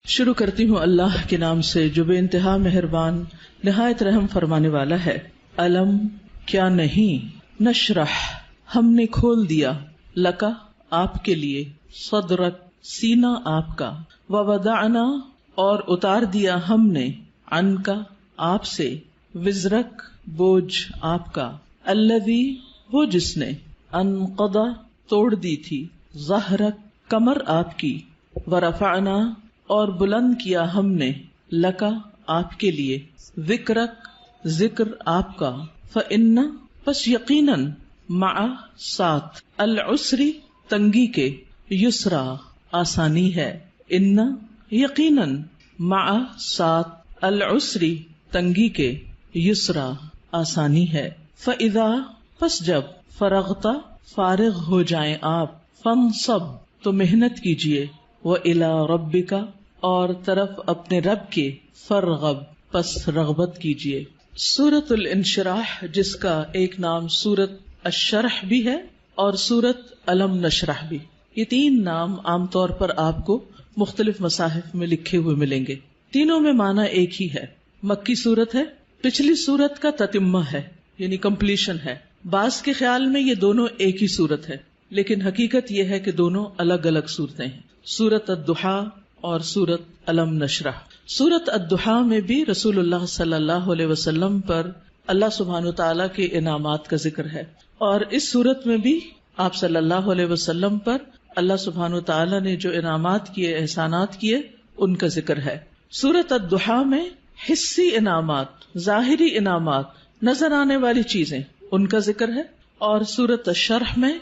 شروع کرتی ہوں اللہ کے نام سے جو بے انتہا مہربان نہایت رحم فرمانے والا ہے۔ علم کیا نہیں، نشرح ہم نے کھول دیا، لکا آپ کے لیے، صدرک سینہ آپ کا، ووضعنا اور اتار دیا ہم نے، عنکا آپ سے، وزرک بوجھ آپ کا، الذی وہ جس نے، انقضا توڑ دی تھی، ظہرک کمر آپ کی، ورفعنا اور بلند کیا ہم نے، لکا آپ کے لیے، ذکرک ذکر آپ کا، فإن پس یقیناً، مع ساتھ، العسری تنگی کے، یسرا آسانی ہے، ان یقیناً، مع ساتھ، العسری تنگی کے، یسرا آسانی ہے، فإذا پس جب، فرغتا فارغ ہو جائیں آپ، فانصب تو محنت کیجئے، وإلی ربک اور طرف اپنے رب کے، فرغب پس رغبت کیجئے۔ سورۃ الانشراح، جس کا ایک نام سورۃ الشرح بھی ہے اور سورۃ الم نشرح بھی، یہ تین نام عام طور پر آپ کو مختلف مصاحف میں لکھے ہوئے ملیں گے۔ تینوں میں معنی ایک ہی ہے، مکی سورت ہے، پچھلی سورت کا تتمہ ہے یعنی کمپلیشن ہے۔ بعض کے خیال میں یہ دونوں ایک ہی سورت ہے، لیکن حقیقت یہ ہے کہ دونوں الگ الگ صورتیں ہیں، سورۃ الضحیٰ اور سورۃ الم نشرح۔ سورۃ الضحیٰ میں بھی رسول اللہ صلی اللہ علیہ وسلم پر اللہ سبحانہ تعالیٰ کے انعامات کا ذکر ہے، اور اس سورت میں بھی آپ صلی اللہ علیہ وسلم پر اللہ سبحانہ تعالیٰ نے جو انعامات کیے، احسانات کیے، ان کا ذکر ہے۔ سورۃ الضحیٰ میں حسی انعامات، ظاہری انعامات، نظر آنے والی چیزیں، ان کا ذکر ہے، اور سورۃ الشرح میں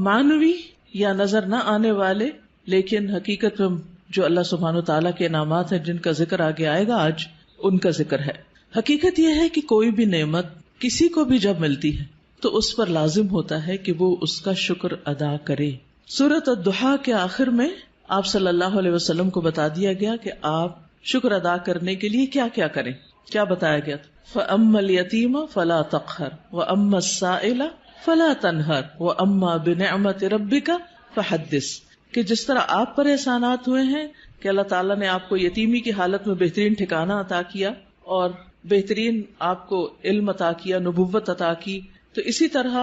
معنوی یا نظر نہ آنے والے لیکن حقیقت میں جو اللہ سبحانہ تعالیٰ کے انعامات ہیں جن کا ذکر آگے آئے گا آج، ان کا ذکر ہے۔ حقیقت یہ ہے کہ کوئی بھی نعمت کسی کو بھی جب ملتی ہے تو اس پر لازم ہوتا ہے کہ وہ اس کا شکر ادا کرے۔ سورۃ الضحیٰ کے آخر میں آپ صلی اللہ علیہ وسلم کو بتا دیا گیا کہ آپ شکر ادا کرنے کے لیے کیا کیا کریں۔ کیا بتایا گیا؟ فَأَمَّا الْيَتِيمَ فَلَا تَقْهَرْ وَأَمَّا السَّائِلَ فَلَا تَنْهَرْ وَأَمَّا بِنِعْمَةِ رَبِّكَ فَحَدِّثْ، کہ جس طرح آپ پر احسانات ہوئے ہیں کہ اللہ تعالیٰ نے آپ کو یتیمی کی حالت میں بہترین ٹھکانہ عطا کیا اور بہترین آپ کو علم عطا کیا، نبوت عطا کی، تو اسی طرح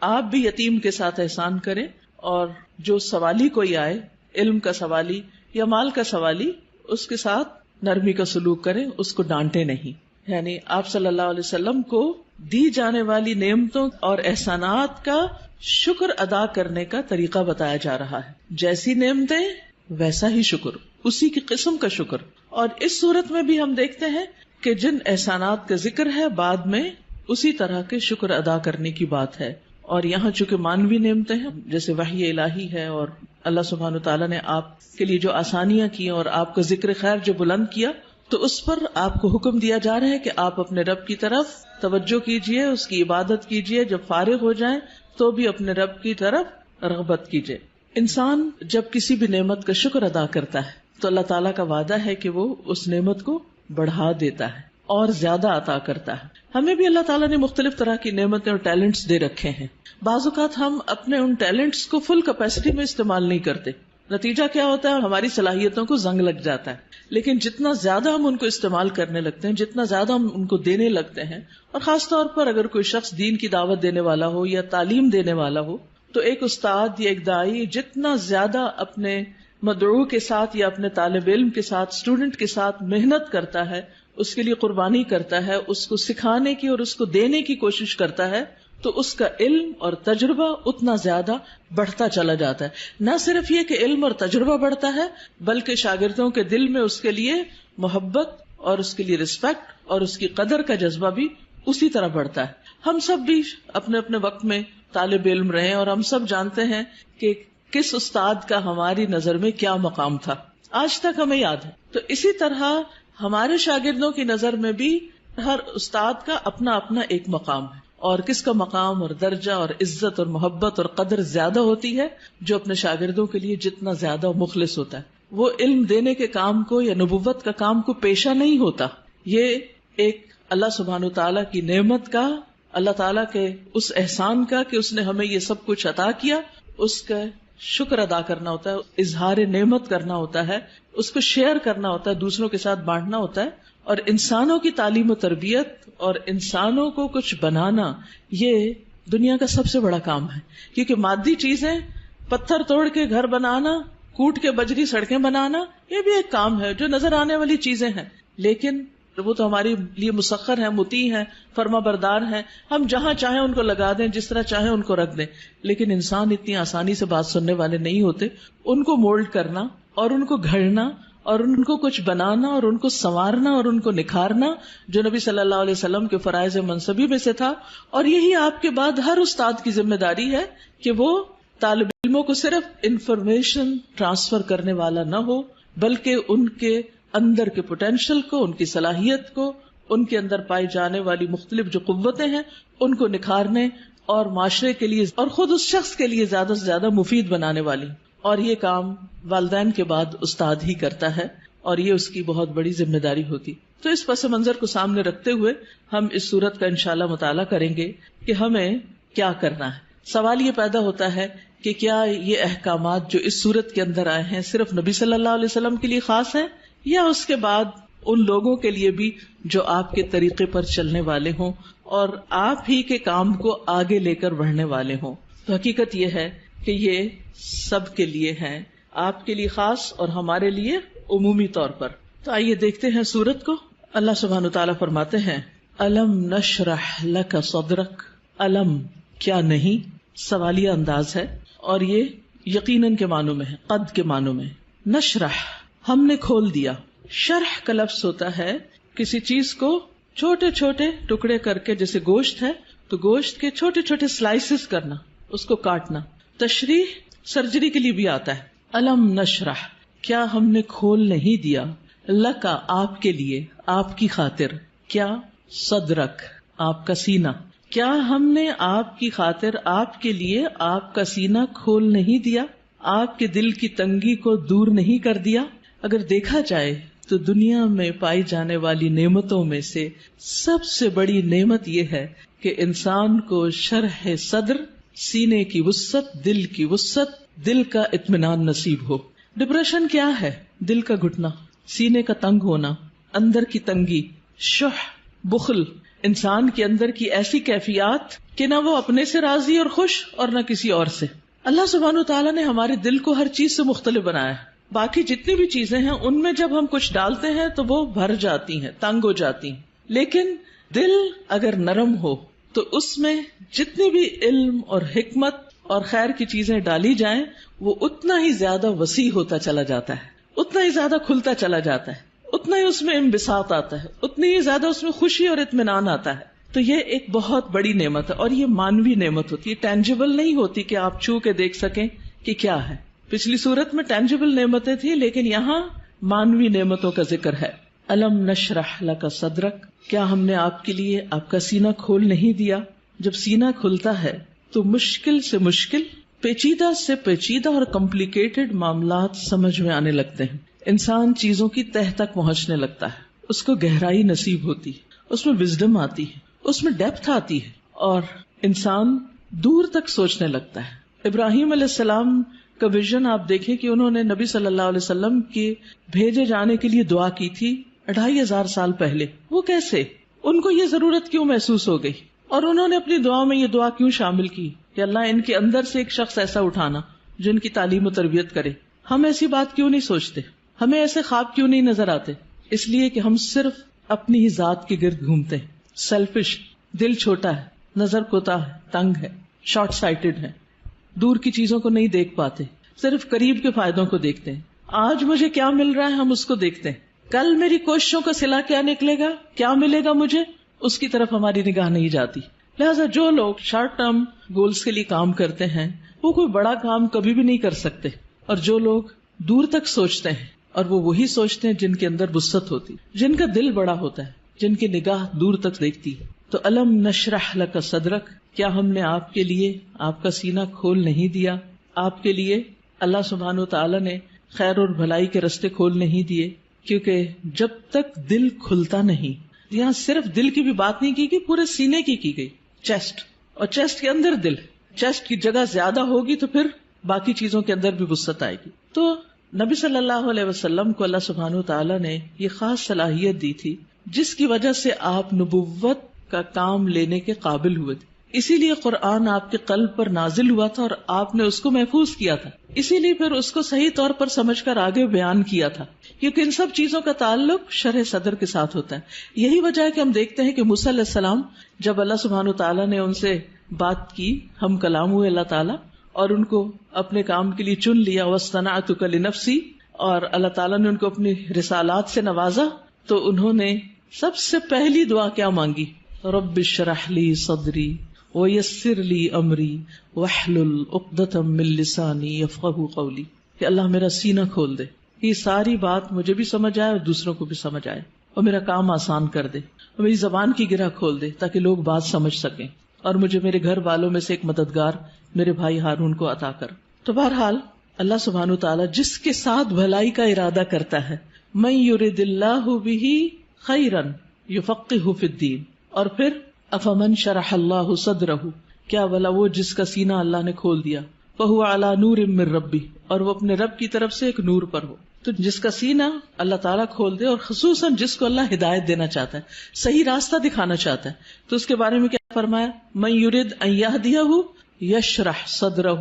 آپ بھی یتیم کے ساتھ احسان کریں، اور جو سوالی کوئی آئے، علم کا سوالی یا مال کا سوالی، اس کے ساتھ نرمی کا سلوک کریں، اس کو ڈانٹے نہیں۔ یعنی آپ صلی اللہ علیہ وسلم کو دی جانے والی نعمتوں اور احسانات کا شکر ادا کرنے کا طریقہ بتایا جا رہا ہے، جیسی نعمتیں ویسا ہی شکر، اسی کی قسم کا شکر۔ اور اس صورت میں بھی ہم دیکھتے ہیں کہ جن احسانات کا ذکر ہے بعد میں اسی طرح کے شکر ادا کرنے کی بات ہے، اور یہاں چونکہ مانوی نعمتیں ہیں جیسے وحی الہی ہے، اور اللہ سبحانہ تعالیٰ نے آپ کے لیے جو آسانیاں کی اور آپ کا ذکر خیر جو بلند کیا، تو اس پر آپ کو حکم دیا جا رہا ہے کہ آپ اپنے رب کی طرف توجہ کیجئے، اس کی عبادت کیجئے، جب فارغ ہو جائیں تو بھی اپنے رب کی طرف رغبت کیجئے۔ انسان جب کسی بھی نعمت کا شکر ادا کرتا ہے تو اللہ تعالیٰ کا وعدہ ہے کہ وہ اس نعمت کو بڑھا دیتا ہے اور زیادہ عطا کرتا ہے۔ ہمیں بھی اللہ تعالیٰ نے مختلف طرح کی نعمتیں اور ٹیلنٹس دے رکھے ہیں، بعض اوقات ہم اپنے ان ٹیلنٹس کو فل کیپیسٹی میں استعمال نہیں کرتے، نتیجہ کیا ہوتا ہے؟ ہماری صلاحیتوں کو زنگ لگ جاتا ہے۔ لیکن جتنا زیادہ ہم ان کو استعمال کرنے لگتے ہیں، جتنا زیادہ ہم ان کو دینے لگتے ہیں، اور خاص طور پر اگر کوئی شخص دین کی دعوت دینے والا ہو یا تعلیم دینے والا ہو، تو ایک استاد یا ایک داعی جتنا زیادہ اپنے مدعو کے ساتھ یا اپنے طالب علم کے ساتھ، اسٹوڈنٹ کے ساتھ محنت کرتا ہے، اس کے لیے قربانی کرتا ہے، اس کو سکھانے کی اور اس کو دینے کی کوشش کرتا ہے، تو اس کا علم اور تجربہ اتنا زیادہ بڑھتا چلا جاتا ہے۔ نہ صرف یہ کہ علم اور تجربہ بڑھتا ہے، بلکہ شاگردوں کے دل میں اس کے لیے محبت اور اس کے لیے رسپیکٹ اور اس کی قدر کا جذبہ بھی اسی طرح بڑھتا ہے۔ ہم سب بھی اپنے اپنے وقت میں طالب علم رہے اور ہم سب جانتے ہیں کہ کس استاد کا ہماری نظر میں کیا مقام تھا، آج تک ہمیں یاد ہے۔ تو اسی طرح ہمارے شاگردوں کی نظر میں بھی ہر استاد کا اپنا اپنا ایک مقام ہے، اور کس کا مقام اور درجہ اور عزت اور محبت اور قدر زیادہ ہوتی ہے؟ جو اپنے شاگردوں کے لیے جتنا زیادہ مخلص ہوتا ہے، وہ علم دینے کے کام کو یا نبوت کا کام کو پیشہ نہیں ہوتا۔ یہ ایک اللہ سبحانہ تعالیٰ کی نعمت کا، اللہ تعالیٰ کے اس احسان کا کہ اس نے ہمیں یہ سب کچھ عطا کیا، اس کا شکر ادا کرنا ہوتا ہے، اظہار نعمت کرنا ہوتا ہے، اس کو شیئر کرنا ہوتا ہے، دوسروں کے ساتھ بانٹنا ہوتا ہے. اور انسانوں کی تعلیم و تربیت اور انسانوں کو کچھ بنانا یہ دنیا کا سب سے بڑا کام ہے. کیونکہ مادی چیزیں، پتھر توڑ کے گھر بنانا، کوٹ کے بجری سڑکیں بنانا، یہ بھی ایک کام ہے جو نظر آنے والی چیزیں ہیں، لیکن وہ تو ہمارے لیے مسخر ہیں، مطیع ہیں، فرما بردار ہیں. ہم جہاں چاہیں ان کو لگا دیں، جس طرح چاہیں ان کو رکھ دیں. لیکن انسان اتنی آسانی سے بات سننے والے نہیں ہوتے. ان کو مولڈ کرنا اور ان کو گھڑنا اور ان کو کچھ بنانا اور ان کو سنوارنا اور ان کو نکھارنا، جو نبی صلی اللہ علیہ وسلم کے فرائض منصبی میں سے تھا. اور یہی آپ کے بعد ہر استاد کی ذمہ داری ہے کہ وہ طالب علموں کو صرف انفارمیشن ٹرانسفر کرنے والا نہ ہو، بلکہ ان کے اندر کے پوٹینشل کو، ان کی صلاحیت کو، ان کے اندر پائی جانے والی مختلف جو قوتیں ہیں ان کو نکھارنے اور معاشرے کے لیے اور خود اس شخص کے لیے زیادہ سے زیادہ مفید بنانے والی. اور یہ کام والدین کے بعد استاد ہی کرتا ہے اور یہ اس کی بہت بڑی ذمہ داری ہوتی. تو اس پس منظر کو سامنے رکھتے ہوئے ہم اس سورت کا انشاءاللہ مطالعہ کریں گے کہ ہمیں کیا کرنا ہے. سوال یہ پیدا ہوتا ہے کہ کیا یہ احکامات جو اس سورت کے اندر آئے ہیں صرف نبی صلی اللہ علیہ وسلم کے لیے خاص ہیں یا اس کے بعد ان لوگوں کے لیے بھی جو آپ کے طریقے پر چلنے والے ہوں اور آپ ہی کے کام کو آگے لے کر بڑھنے والے ہوں. تو حقیقت یہ ہے کہ یہ سب کے لیے ہیں، آپ کے لیے خاص اور ہمارے لیے عمومی طور پر. تو آئیے دیکھتے ہیں سورت کو. اللہ سبحانہ وتعالیٰ فرماتے ہیں الم نشرح لک صدرک. الم کیا نہیں، سوالیہ انداز ہے اور یہ یقیناً کے معنوں میں ہے، قد کے معنوں میں. نشرح ہم نے کھول دیا. شرح کا لفظ ہوتا ہے کسی چیز کو چھوٹے چھوٹے ٹکڑے کر کے، جیسے گوشت ہے تو گوشت کے چھوٹے چھوٹے سلائسز کرنا، اس کو کاٹنا. تشریح سرجری کے لیے بھی آتا ہے. الم نشرح کیا ہم نے کھول نہیں دیا، لکا آپ کے لیے، آپ کی خاطر، کیا صدرک آپ کا سینہ، کیا ہم نے آپ کی خاطر، آپ کے لیے آپ کا سینہ کھول نہیں دیا، آپ کے دل کی تنگی کو دور نہیں کر دیا. اگر دیکھا جائے تو دنیا میں پائی جانے والی نعمتوں میں سے سب سے بڑی نعمت یہ ہے کہ انسان کو شرح صدر، سینے کی وسعت، دل کی وسعت، دل کا اطمینان نصیب ہو. ڈپریشن کیا ہے؟ دل کا گھٹنا، سینے کا تنگ ہونا، اندر کی تنگی، شح، بخل، انسان کے اندر کی ایسی کیفیات کہ نہ وہ اپنے سے راضی اور خوش اور نہ کسی اور سے. اللہ سبحانہ وتعالیٰ نے ہمارے دل کو ہر چیز سے مختلف بنایا ہے. باقی جتنی بھی چیزیں ہیں ان میں جب ہم کچھ ڈالتے ہیں تو وہ بھر جاتی ہیں، تنگ ہو جاتی ہیں. لیکن دل اگر نرم ہو تو اس میں جتنی بھی علم اور حکمت اور خیر کی چیزیں ڈالی جائیں وہ اتنا ہی زیادہ وسیع ہوتا چلا جاتا ہے، اتنا ہی زیادہ کھلتا چلا جاتا ہے، اتنا ہی اس میں انبساط آتا ہے، اتنی ہی زیادہ اس میں خوشی اور اطمینان آتا ہے. تو یہ ایک بہت بڑی نعمت ہے اور یہ مانوی نعمت ہوتی ہے، ٹینجیبل نہیں ہوتی کہ آپ چھو کے دیکھ سکیں کہ کیا ہے. پچھلی صورت میں ٹینجیبل نعمتیں تھیں لیکن یہاں مانوی نعمتوں کا ذکر ہے. الم نشرح لک صدرک کیا ہم نے آپ کے لیے آپ کا سینہ کھول نہیں دیا. جب سینہ کھلتا ہے تو مشکل سے مشکل، پیچیدہ سے پیچیدہ اور کمپلیکیٹڈ معاملات سمجھ میں آنے لگتے ہیں. انسان چیزوں کی تہ تک پہنچنے لگتا ہے، اس کو گہرائی نصیب ہوتی ہے، اس میں وزڈم آتی ہے، اس میں ڈیپتھ آتی ہے اور انسان دور تک سوچنے لگتا ہے. ابراہیم علیہ السلام کا ویژن آپ دیکھیں کہ انہوں نے نبی صلی اللہ علیہ وسلم کے بھیجے جانے کے لیے دعا کی تھی 2500 سال پہلے. وہ کیسے، ان کو یہ ضرورت کیوں محسوس ہو گئی اور انہوں نے اپنی دعا میں یہ دعا کیوں شامل کی کہ اللہ ان کے اندر سے ایک شخص ایسا اٹھانا جو ان کی تعلیم و تربیت کرے. ہم ایسی بات کیوں نہیں سوچتے، ہمیں ایسے خواب کیوں نہیں نظر آتے؟ اس لیے کہ ہم صرف اپنی ہی ذات کے گرد گھومتے ہیں. سیلفش، دل چھوٹا ہے، نظر کوتا ہے، تنگ ہے، شارٹ سائٹڈ ہے، دور کی چیزوں کو نہیں دیکھ پاتے، صرف قریب کے فائدوں کو دیکھتے ہیں. آج مجھے کیا مل رہا ہے ہم اس کو دیکھتے ہیں، کل میری کوششوں کا صلہ کیا نکلے گا، کیا ملے گا مجھے، اس کی طرف ہماری نگاہ نہیں جاتی. لہٰذا جو لوگ شارٹ ٹرم گولز کے لیے کام کرتے ہیں وہ کوئی بڑا کام کبھی بھی نہیں کر سکتے، اور جو لوگ دور تک سوچتے ہیں اور وہ وہی سوچتے ہیں جن کے اندر وسعت ہوتی، جن کا دل بڑا ہوتا ہے، جن کی نگاہ دور تک دیکھتی ہے. تو الم نشرح لک صدرک کیا ہم نے آپ کے لیے آپ کا سینہ کھول نہیں دیا. آپ کے لیے اللہ سبحانہ وتعالی نے خیر اور بھلائی کے رستے کھول نہیں دیے، کیونکہ جب تک دل کھلتا نہیں، یہاں صرف دل کی بھی بات نہیں کی گئی، پورے سینے کی گئی، چیسٹ، اور چیسٹ کے اندر دل. چیسٹ کی جگہ زیادہ ہوگی تو پھر باقی چیزوں کے اندر بھی وسعت آئے گی. تو نبی صلی اللہ علیہ وسلم کو اللہ سبحانہ وتعالی نے یہ خاص صلاحیت دی تھی جس کی وجہ سے آپ نبوت کا کام لینے کے قابل ہوئے تھے. اسی لیے قرآن آپ کے قلب پر نازل ہوا تھا اور آپ نے اس کو محفوظ کیا تھا. اسی لیے پھر اس کو صحیح طور پر سمجھ کر آگے بیان کیا تھا، کیونکہ ان سب چیزوں کا تعلق شرح صدر کے ساتھ ہوتا ہے. یہی وجہ ہے کہ ہم دیکھتے ہیں کہ موسیٰ علیہ السلام جب اللہ سبحانہ وتعالی نے ان سے بات کی، ہم کلام ہوئے اللہ تعالیٰ، اور ان کو اپنے کام کے لیے چن لیا، وَاصْطَنَعْتُكَ لِنَفْسِي، اور اللہ تعالیٰ نے ان کو اپنی رسالات سے نوازا، تو انہوں نے سب سے پہلی دعا کیا مانگی؟ رب اشرح لی صدری ویسر لی امری واحلل عقدۃ من لسانی یفقہوا قولی، کہ اللہ میرا سینہ کھول دے، یہ ساری بات مجھے بھی سمجھ آئے اور دوسروں کو بھی سمجھ آئے، اور میرا کام آسان کر دے، اور میری زبان کی گرہ کھول دے تاکہ لوگ بات سمجھ سکیں، اور مجھے میرے گھر والوں میں سے ایک مددگار میرے بھائی ہارون کو عطا کر. تو بہرحال اللہ سبحانہ وتعالی جس کے ساتھ بھلائی کا ارادہ کرتا ہے، من یرد اللہ بہ خیرا یفقہہ فی الدین، اور پھر افمن شرح اللہ صدرہ، کیا بھلا وہ جس کا سینہ اللہ نے کھول دیا، فہو علی نور من ربہ، اور وہ اپنے رب کی طرف سے ایک نور پر ہو. تو جس کا سینہ اللہ تعالیٰ کھول دے، اور خصوصاً جس کو اللہ ہدایت دینا چاہتا ہے، صحیح راستہ دکھانا چاہتا ہے، تو اس کے بارے میں کیا فرمایا؟ من یرد ان یہدیہ یشرح صدرہ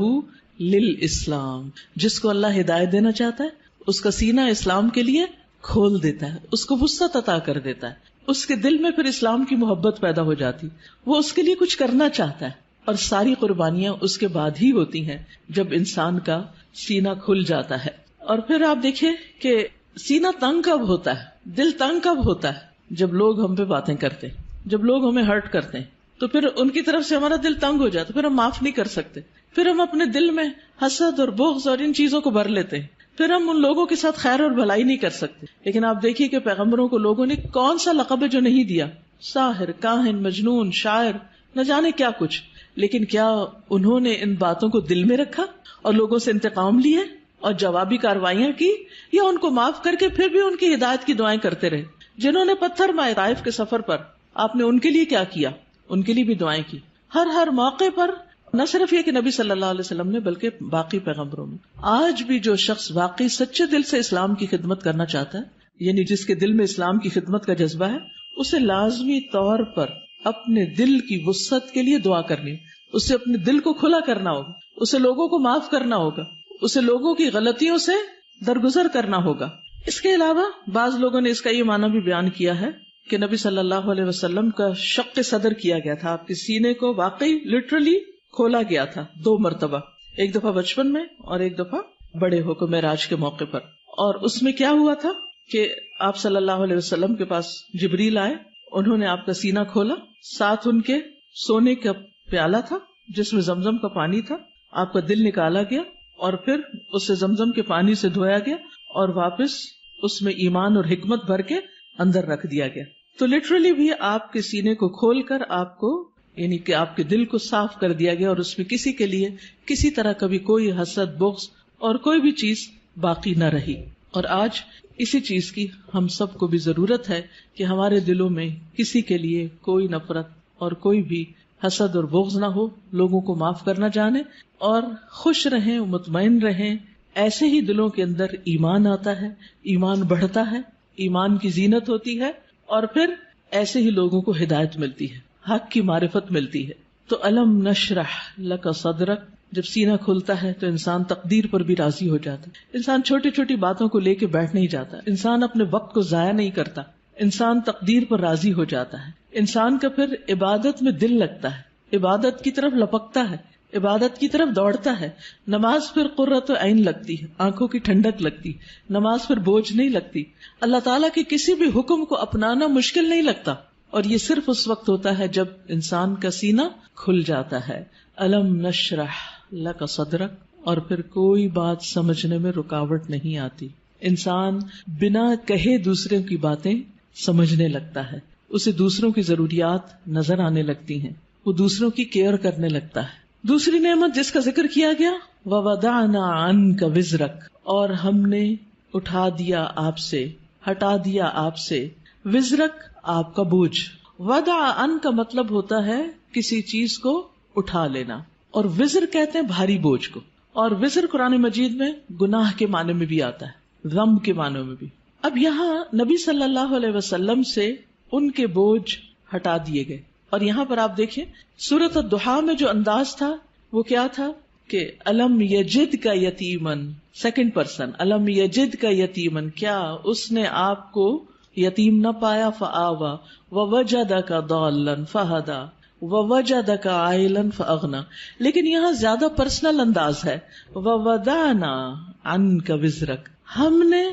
للاسلام، جس کو اللہ ہدایت دینا چاہتا ہے اس کا سینہ اسلام کے لیے کھول دیتا ہے، اس کو وسعت عطا کر دیتا ہے، اس کے دل میں پھر اسلام کی محبت پیدا ہو جاتی، وہ اس کے لیے کچھ کرنا چاہتا ہے. اور ساری قربانیاں اس کے بعد ہی ہوتی ہیں جب انسان کا سینہ کھل جاتا ہے. اور پھر آپ دیکھیں کہ سینہ تنگ کب ہوتا ہے، دل تنگ کب ہوتا ہے؟ جب لوگ ہم پہ باتیں کرتے، جب لوگ ہمیں ہرٹ کرتے ہیں، تو پھر ان کی طرف سے ہمارا دل تنگ ہو جاتا، پھر ہم معاف نہیں کر سکتے، پھر ہم اپنے دل میں حسد اور بغض اور ان چیزوں کو بھر لیتے ہیں، پھر ہم ان لوگوں کے ساتھ خیر اور بھلائی نہیں کر سکتے. لیکن آپ دیکھیے کہ پیغمبروں کو لوگوں نے کون سا لقب ہے جو نہیں دیا، ساحر، کاہن، مجنون، شاعر، نہ جانے کیا کچھ. لیکن کیا انہوں نے ان باتوں کو دل میں رکھا اور لوگوں سے انتقام لیے اور جوابی کارروائیاں کی، یا ان کو معاف کر کے پھر بھی ان کی ہدایت کی دعائیں کرتے رہے؟ جنہوں نے پتھر مارے طائف کے سفر پر، آپ نے ان کے لیے کیا کیا؟ ان کے لیے بھی دعائیں کی. ہر موقع پر، نہ صرف یہ کہ نبی صلی اللہ علیہ وسلم نے، بلکہ باقی پیغمبروں میں. آج بھی جو شخص واقعی سچے دل سے اسلام کی خدمت کرنا چاہتا ہے، یعنی جس کے دل میں اسلام کی خدمت کا جذبہ ہے، اسے لازمی طور پر اپنے دل کی وسعت کے لیے دعا کرنی، اسے اپنے دل کو کھلا کرنا ہوگا، اسے لوگوں کو معاف کرنا ہوگا، اسے لوگوں کی غلطیوں سے درگزر کرنا ہوگا. اس کے علاوہ بعض لوگوں نے اس کا یہ معنی بھی بیان کیا ہے کہ نبی صلی اللہ علیہ وسلم کا شق صدر کیا گیا تھا، آپ کے سینے کو واقعی لٹرلی کھولا گیا تھا 2 مرتبہ، ایک دفعہ بچپن میں اور ایک دفعہ بڑے ہو کر معراج کے موقع پر. اور اس میں کیا ہوا تھا کہ آپ صلی اللہ علیہ وسلم کے پاس جبریل آئے، انہوں نے آپ کا سینہ کھولا، ساتھ ان کے سونے کا پیالہ تھا جس میں زمزم کا پانی تھا، آپ کا دل نکالا گیا اور پھر اسے زمزم کے پانی سے دھویا گیا اور واپس اس میں ایمان اور حکمت بھر کے اندر رکھ دیا گیا. تو لٹرلی بھی آپ کے سینے کو کھول کر آپ کو، یعنی کہ آپ کے دل کو صاف کر دیا گیا، اور اس میں کسی کے لیے کسی طرح کبھی کوئی حسد، بغض اور کوئی بھی چیز باقی نہ رہی. اور آج اسی چیز کی ہم سب کو بھی ضرورت ہے کہ ہمارے دلوں میں کسی کے لیے کوئی نفرت اور کوئی بھی حسد اور بغض نہ ہو، لوگوں کو معاف کرنا جانے اور خوش رہیں، مطمئن رہیں. ایسے ہی دلوں کے اندر ایمان آتا ہے، ایمان بڑھتا ہے، ایمان کی زینت ہوتی ہے، اور پھر ایسے ہی لوگوں کو ہدایت ملتی ہے، حق کی معرفت ملتی ہے. تو الم نشرح لک صدرک، جب سینہ کھلتا ہے تو انسان تقدیر پر بھی راضی ہو جاتا ہے. انسان چھوٹی چھوٹی باتوں کو لے کے بیٹھ نہیں جاتا، انسان اپنے وقت کو ضائع نہیں کرتا، انسان تقدیر پر راضی ہو جاتا ہے. انسان کا پھر عبادت میں دل لگتا ہے، عبادت کی طرف لپکتا ہے، عبادت کی طرف دوڑتا ہے. نماز پھر قرۃ عین لگتی ہے، آنکھوں کی ٹھنڈک لگتی، نماز پھر بوجھ نہیں لگتی. اللہ تعالیٰ کے کسی بھی حکم کو اپنانا مشکل نہیں لگتا، اور یہ صرف اس وقت ہوتا ہے جب انسان کا سینہ کھل جاتا ہے. الم نشرح لک صدرک، اور پھر کوئی بات سمجھنے میں رکاوٹ نہیں آتی. انسان بنا کہے دوسروں کی باتیں سمجھنے لگتا ہے، اسے دوسروں کی ضروریات نظر آنے لگتی ہیں، وہ دوسروں کی کیئر کرنے لگتا ہے. دوسری نعمت جس کا ذکر کیا گیا، وَوَضَعْنَا عَنْكَ وِزْرَكَ، اور ہم نے اٹھا دیا آپ سے، ہٹا دیا آپ سے، وزرک آپ کا بوجھ. وضع عن کا مطلب ہوتا ہے کسی چیز کو اٹھا لینا، اور وزر کہتے ہیں بھاری بوجھ کو. اور وزر قرآن مجید میں گناہ کے معنی میں بھی آتا ہے، ذنب کے معنی میں بھی. اب یہاں نبی صلی اللہ علیہ وسلم سے ان کے بوجھ ہٹا دیے گئے. اور یہاں پر آپ دیکھیں سورۃ الضحیٰ میں جو انداز تھا وہ کیا تھا کہ الم یجد کا یتیمن، سیکنڈ پرسن، الم یجد کا یتیمن، کیا اس نے آپ کو یتیم نہ پایا، فآوا ووجدک ضالا فہدی ووجدک عائلا فاغنی. لیکن یہاں زیادہ پرسنل انداز ہے، ووضعنا عنک وزرک، ہم نے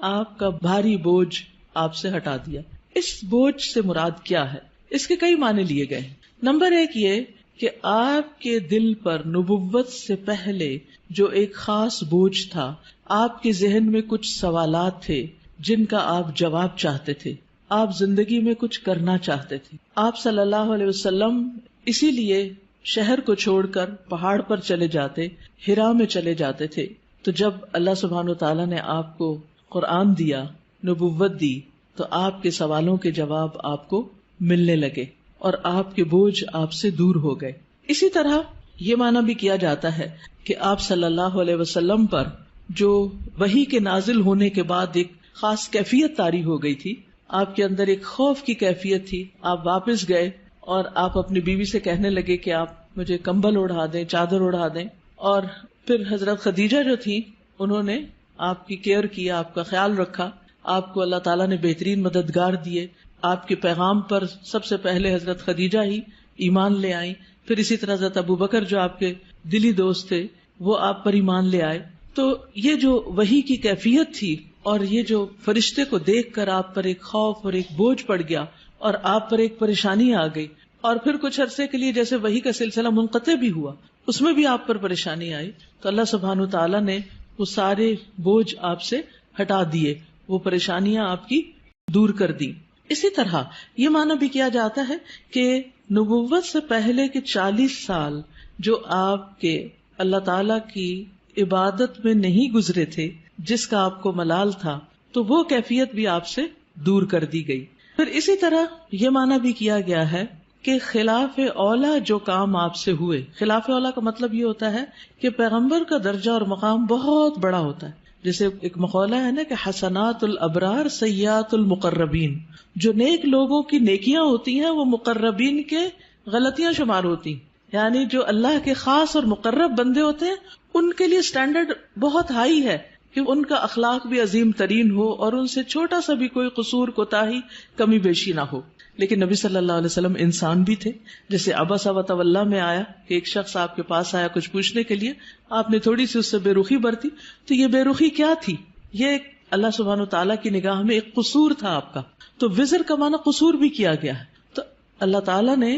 آپ کا بھاری بوجھ آپ سے ہٹا دیا. اس بوجھ سے مراد کیا ہے؟ اس کے کئی معنی لیے گئے. نمبر ایک یہ کہ آپ کے دل پر نبوت سے پہلے جو ایک خاص بوجھ تھا، آپ کے ذہن میں کچھ سوالات تھے جن کا آپ جواب چاہتے تھے، آپ زندگی میں کچھ کرنا چاہتے تھے. آپ صلی اللہ علیہ وسلم اسی لیے شہر کو چھوڑ کر پہاڑ پر چلے جاتے، ہرا میں چلے جاتے تھے. تو جب اللہ سبحانہ وتعالیٰ نے آپ کو قرآن دیا، نبوت دی، تو آپ کے سوالوں کے جواب آپ کو ملنے لگے اور آپ کے بوجھ آپ سے دور ہو گئے. اسی طرح یہ معنی بھی کیا جاتا ہے کہ آپ صلی اللہ علیہ وسلم پر جو وحی کے نازل ہونے کے بعد ایک خاص کیفیت طاری ہو گئی تھی، آپ کے اندر ایک خوف کی کیفیت تھی. آپ واپس گئے اور آپ اپنی بیوی سے کہنے لگے کہ آپ مجھے کمبل اڑا دیں، چادر اڑا دیں. اور پھر حضرت خدیجہ جو تھی انہوں نے آپ کی کیئر کیا، آپ کا خیال رکھا. آپ کو اللہ تعالیٰ نے بہترین مددگار دیے. آپ کے پیغام پر سب سے پہلے حضرت خدیجہ ہی ایمان لے آئیں. پھر اسی طرح حضرت ابو بکر جو آپ کے دلی دوست تھے وہ آپ پر ایمان لے آئے. تو یہ جو وحی کی کیفیت تھی اور یہ جو فرشتے کو دیکھ کر آپ پر ایک خوف اور ایک بوجھ پڑ گیا اور آپ پر ایک پریشانی آ گئی، اور پھر کچھ عرصے کے لیے جیسے وحی کا سلسلہ منقطع بھی ہوا، اس میں بھی آپ پر پریشانی آئی، تو اللہ سبحانہ تعالیٰ نے وہ سارے بوجھ آپ سے ہٹا دیے، وہ پریشانیاں آپ کی دور کر دی. اسی طرح یہ معنی بھی کیا جاتا ہے کہ نبوت سے پہلے کے 40 سال جو آپ کے اللہ تعالیٰ کی عبادت میں نہیں گزرے تھے، جس کا آپ کو ملال تھا، تو وہ کیفیت بھی آپ سے دور کر دی گئی. پھر اسی طرح یہ معنی بھی کیا گیا ہے کہ خلاف اولا جو کام آپ سے ہوئے، خلاف اولا کا مطلب یہ ہوتا ہے کہ پیغمبر کا درجہ اور مقام بہت بڑا ہوتا ہے. جیسے ایک مقولہ ہے نا کہ حسنات الابرار سیئات المقربین، جو نیک لوگوں کی نیکیاں ہوتی ہیں وہ مقربین کے غلطیاں شمار ہوتی ہیں. یعنی جو اللہ کے خاص اور مقرب بندے ہوتے ہیں ان کے لیے سٹینڈرڈ بہت ہائی ہے کہ ان کا اخلاق بھی عظیم ترین ہو اور ان سے چھوٹا سا بھی کوئی قصور، کوتاہی، کمی بیشی نہ ہو. لیکن نبی صلی اللہ علیہ وسلم انسان بھی تھے. جیسے عبس وتولی میں آیا کہ ایک شخص آپ کے پاس آیا کچھ پوچھنے کے لیے، آپ نے تھوڑی سی اس سے بے رخی برتی. تو یہ بے رخی کیا تھی؟ یہ ایک اللہ سبحانہ تعالیٰ کی نگاہ میں ایک قصور تھا آپ کا. تو وزر کا معنی قصور بھی کیا گیا ہے. تو اللہ تعالیٰ نے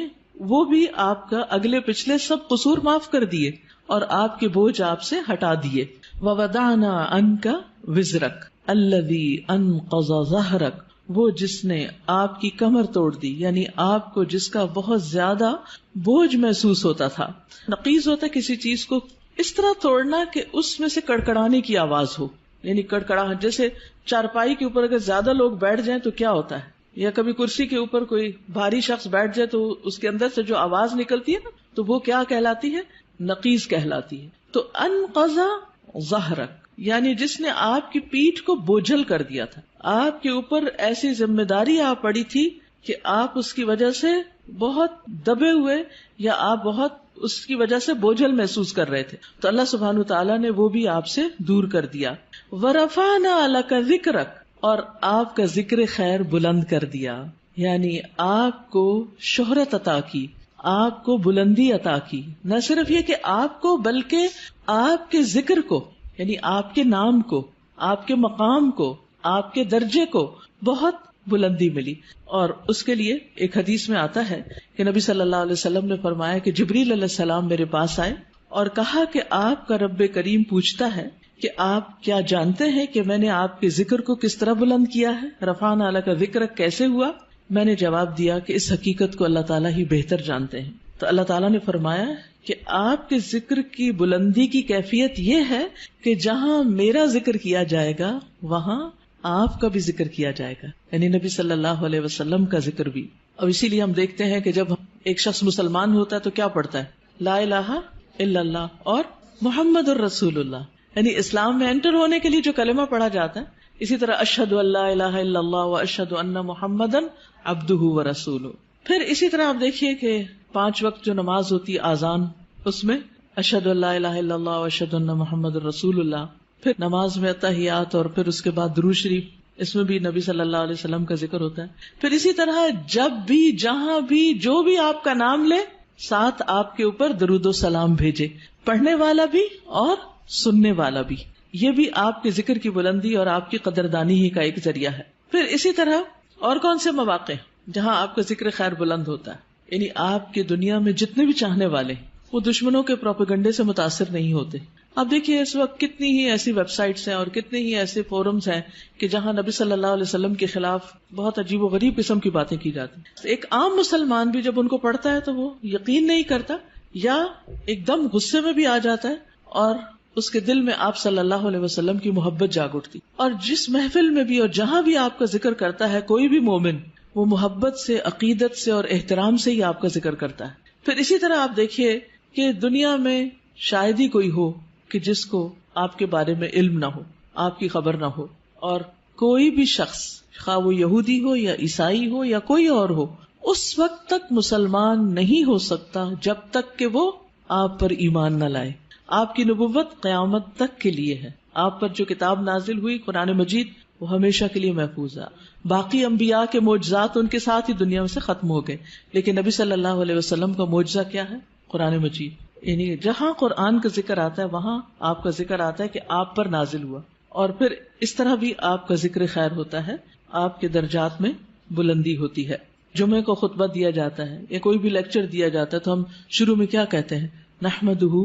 وہ بھی آپ کا اگلے پچھلے سب قصور معاف کر دیے اور آپ کے بوجھ آپ سے ہٹا دیے. وَوَضَعْنَا عَنْكَ وِزْرَكَ الَّذِي أَنْقَضَ ظَهْرَكَ، وہ جس نے آپ کی کمر توڑ دی، یعنی آپ کو جس کا بہت زیادہ بوجھ محسوس ہوتا تھا. نقیض ہوتا ہے کسی چیز کو اس طرح توڑنا کہ اس میں سے کڑکڑانے کی آواز ہو، یعنی کڑکڑاہٹ. جیسے چارپائی کے اوپر اگر زیادہ لوگ بیٹھ جائیں تو کیا ہوتا ہے، یا کبھی کرسی کے اوپر کوئی بھاری شخص بیٹھ جائے تو اس کے اندر سے جو آواز نکلتی ہے نا، تو وہ کیا کہلاتی ہے؟ نقیض کہلاتی ہے. تو انقض ظہرک یعنی جس نے آپ کی پیٹھ کو بوجھل کر دیا تھا، آپ کے اوپر ایسی ذمہ داری آ پڑی تھی کہ آپ اس کی وجہ سے بہت دبے ہوئے یا آپ بہت اس کی وجہ سے بوجھل محسوس کر رہے تھے. تو اللہ سبحانہ تعالیٰ نے وہ بھی آپ سے دور کر دیا. وَرَفَعْنَا لَكَ ذِكْرَكَ، اور آپ کا ذکر خیر بلند کر دیا، یعنی آپ کو شہرت عطا کی، آپ کو بلندی عطا کی. نہ صرف یہ کہ آپ کو، بلکہ آپ کے ذکر کو، یعنی آپ کے نام کو، آپ کے مقام کو، آپ کے درجے کو بہت بلندی ملی. اور اس کے لیے ایک حدیث میں آتا ہے کہ نبی صلی اللہ علیہ وسلم نے فرمایا کہ جبریل علیہ السلام میرے پاس آئے اور کہا کہ آپ کا رب کریم پوچھتا ہے کہ آپ کیا جانتے ہیں کہ میں نے آپ کے ذکر کو کس طرح بلند کیا ہے؟ رفعنا لک ذکرک کیسے ہوا؟ میں نے جواب دیا کہ اس حقیقت کو اللہ تعالیٰ ہی بہتر جانتے ہیں. تو اللہ تعالیٰ نے فرمایا کہ آپ کے ذکر کی بلندی کی کیفیت یہ ہے کہ جہاں میرا ذکر کیا جائے گا وہاں آپ کا بھی ذکر کیا جائے گا، یعنی نبی صلی اللہ علیہ وسلم کا ذکر بھی. اور اسی لیے ہم دیکھتے ہیں کہ جب ایک شخص مسلمان ہوتا ہے تو کیا پڑھتا ہے؟ لا الہ الا اللہ اور محمد الرسول اللہ، یعنی اسلام میں انٹر ہونے کے لیے جو کلمہ پڑھا جاتا ہے. اسی طرح اشہد ان لا الہ الا اللہ و اشہد ان محمدن عبدہ و رسولہ. پھر اسی طرح آپ دیکھیے کہ 5 وقت جو نماز ہوتی ہے آذان، اس میں اشہد ان لا الہ الا اللہ و اشہد ان محمد الرسول اللہ. پھر نماز میں اتحیات اور پھر اس کے بعد درود شریف، اس میں بھی نبی صلی اللہ علیہ وسلم کا ذکر ہوتا ہے. پھر اسی طرح جب بھی جہاں بھی جو بھی آپ کا نام لے ساتھ آپ کے اوپر درود و سلام بھیجے، پڑھنے والا بھی اور سننے والا بھی. یہ بھی آپ کے ذکر کی بلندی اور آپ کی قدردانی ہی کا ایک ذریعہ ہے. پھر اسی طرح اور کون سے مواقع جہاں آپ کا ذکر خیر بلند ہوتا ہے، یعنی آپ کی دنیا میں جتنے بھی چاہنے والے وہ دشمنوں کے پروپیگنڈے سے متاثر نہیں ہوتے. اب دیکھیے اس وقت کتنی ہی ایسی ویب سائٹس ہیں اور کتنے ہی ایسے فورمز ہیں کہ جہاں نبی صلی اللہ علیہ وسلم کے خلاف بہت عجیب و غریب قسم کی باتیں کی جاتی ہیں. ایک عام مسلمان بھی جب ان کو پڑھتا ہے تو وہ یقین نہیں کرتا یا ایک دم غصے میں بھی آ جاتا ہے اور اس کے دل میں آپ صلی اللہ علیہ وسلم کی محبت جاگ اٹھتی. اور جس محفل میں بھی اور جہاں بھی آپ کا ذکر کرتا ہے کوئی بھی مومن، وہ محبت سے، عقیدت سے اور احترام سے ہی آپ کا ذکر کرتا ہے. پھر اسی طرح آپ دیکھیے کہ دنیا میں شاید ہی کوئی ہو کہ جس کو آپ کے بارے میں علم نہ ہو، آپ کی خبر نہ ہو، اور کوئی بھی شخص خواہ وہ یہودی ہو یا عیسائی ہو یا کوئی اور ہو، اس وقت تک مسلمان نہیں ہو سکتا جب تک کہ وہ آپ پر ایمان نہ لائے. آپ کی نبوت قیامت تک کے لیے ہے. آپ پر جو کتاب نازل ہوئی قرآن مجید وہ ہمیشہ کے لیے محفوظ ہے. باقی انبیاء کے معجزات ان کے ساتھ ہی دنیا میں سے ختم ہو گئے، لیکن نبی صلی اللہ علیہ وسلم کا معجزہ کیا ہے؟ قرآن مجید. یعنی جہاں قرآن کا ذکر آتا ہے وہاں آپ کا ذکر آتا ہے کہ آپ پر نازل ہوا. اور پھر اس طرح بھی آپ کا ذکر خیر ہوتا ہے، آپ کے درجات میں بلندی ہوتی ہے. جمعے کو خطبہ دیا جاتا ہے یا کوئی بھی لیکچر دیا جاتا ہے تو ہم شروع میں کیا کہتے ہیں؟ نحمدہ